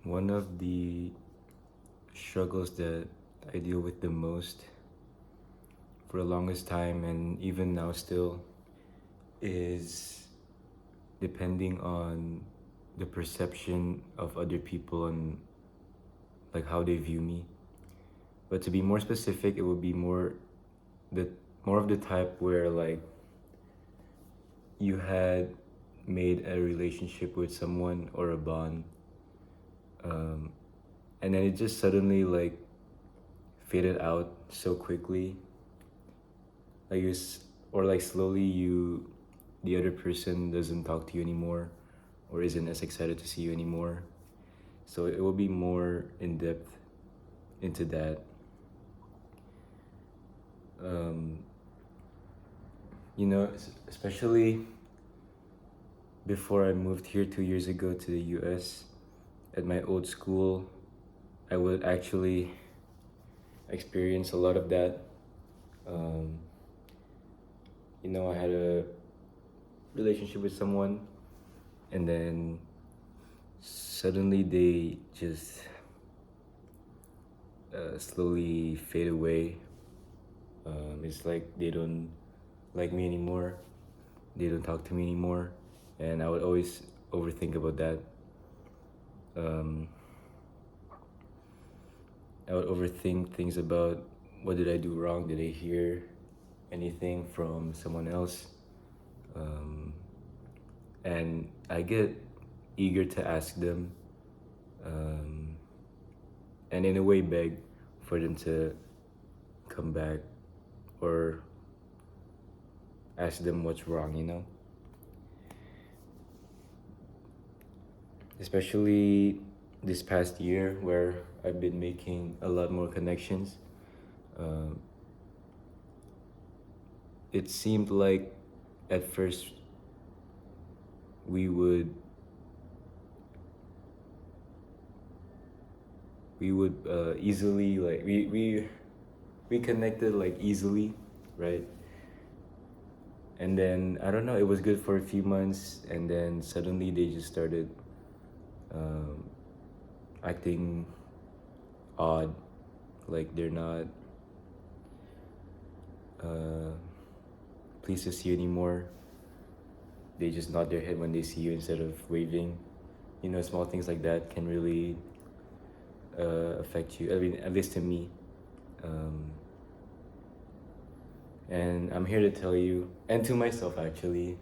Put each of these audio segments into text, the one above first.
One of the struggles that I deal with the most for the longest time, and even now still, is depending on the perception of other people and like how they view me. But to be more specific, it would be the more of the type where like you had made a relationship with someone or a bond, um, and then it just suddenly like faded out so quickly, like or like slowly the other person doesn't talk to you anymore or isn't as excited to see you anymore. So it will be more in depth into that. um, Especially before I moved here 2 years ago to the US. At my old school, I would actually experience a lot of that. um, I had a relationship with someone, and then suddenly they just slowly fade away. It's like they don't like me anymore. They don't talk to me anymore, and I would always overthink about that. Um, I would overthink things about what did I do wrong? Did I hear anything from someone else? Um, and I get eager to ask them, um, and in a way beg for them to come back or ask them what's wrong. Especially this past year where I've been making a lot more connections. Um, it seemed like at first we would easily like we connected like easily, right? And then I don't know, it was good for a few months, and then suddenly they just started um, acting odd, like they're not uh, pleased to see you anymore. They just nod their head when they see you instead of waving. Small things like that can really affect you. I mean, at least to me. Um, and I'm here to tell you, and to myself actually,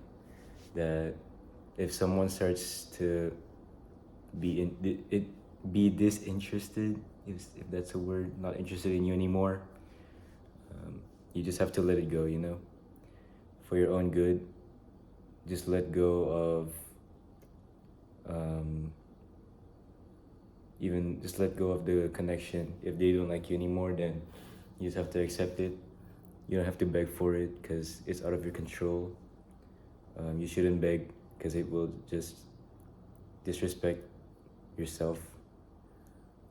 that if someone starts to be disinterested, if that's a word, not interested in you anymore, you just have to let it go. For your own good, just let go of um, even just let go of the connection. If they don't like you anymore, then you just have to accept it. You don't have to beg for it because it's out of your control. You shouldn't beg because it will just disrespect yourself.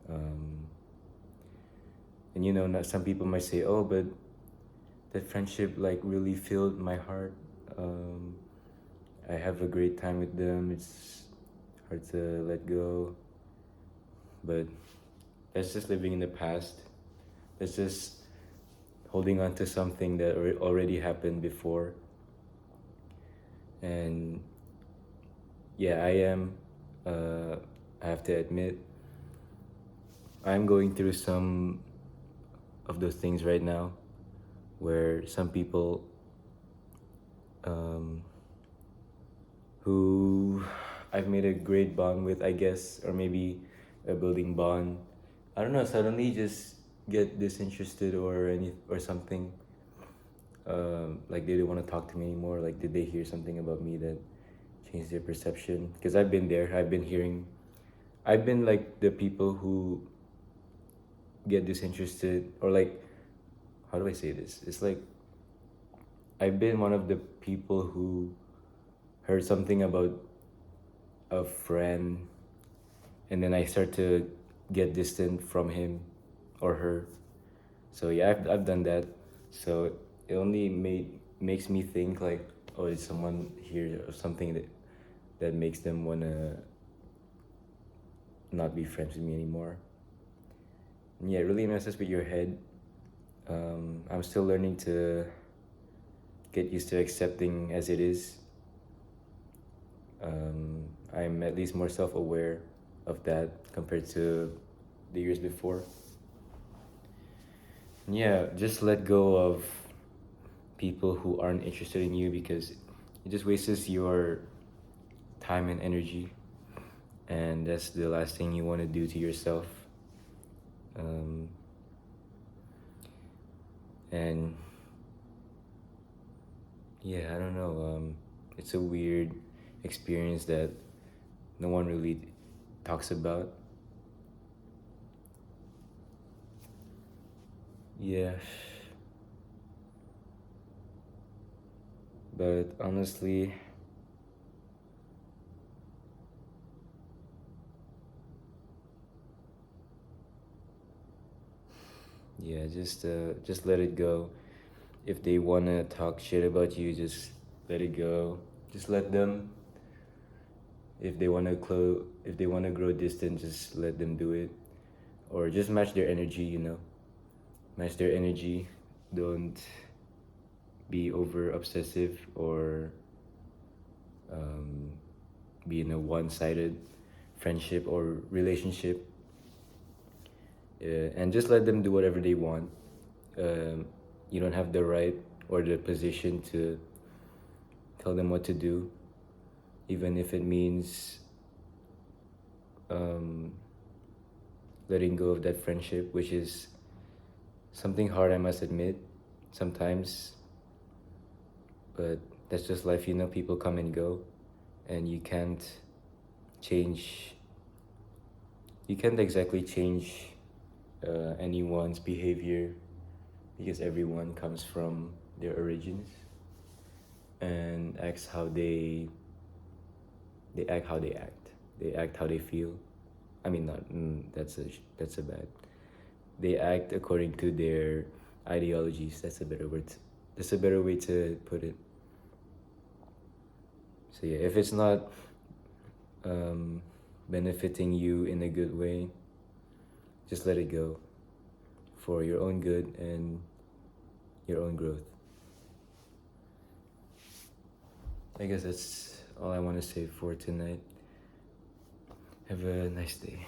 Um, and not some people might say, "Oh, but that friendship like really filled my heart. Um, I have a great time with them. It's hard to let go." But that's just living in the past. That's just holding on to something that already happened before. And yeah, I have to admit, I'm going through some of those things right now where some people um, who I've made a great bond with, I guess, or maybe a building bond, I don't know, suddenly just get disinterested or something. Like they didn't want to talk to me anymore. Like, did they hear something about me that changed their perception? Because I've been there. I've been like the people who get disinterested, or like, how do I say this? It's like I've been one of the people who heard something about a friend, and then I start to get distant from him or her. So yeah, I've done that. So it only makes me think like, oh, is someone here or something that makes them wanna not be friends with me anymore. And yeah, it really messes with your head. I'm still learning to get used to accepting as it is. I'm at least more self-aware of that compared to the years before. And yeah, just let go of people who aren't interested in you, because it just wastes your time and energy, and that's the last thing you want to do to yourself. Um, and yeah, I don't know. It's a weird experience that no one really talks about. Yeah, but honestly, yeah, just let it go. If they wanna talk shit about you, just let it go. Just let them. If they wanna grow distant, just let them do it, or just match their energy. Match their energy. Don't be over obsessive, or um, be in a one-sided friendship or relationship. And just let them do whatever they want. Um, you don't have the right or the position to tell them what to do, even if it means um, letting go of that friendship, which is something hard, I must admit, sometimes. But that's just life, people come and go, and change, you can't exactly change anyone's behavior, because everyone comes from their origins and they act how they act. They act how they feel. I mean, not that's a bad. They act according to their ideologies. That's a better way to put it. So yeah, if it's not um, benefiting you in a good way, just let it go, for your own good and your own growth. I guess that's all I want to say for tonight. Have a nice day.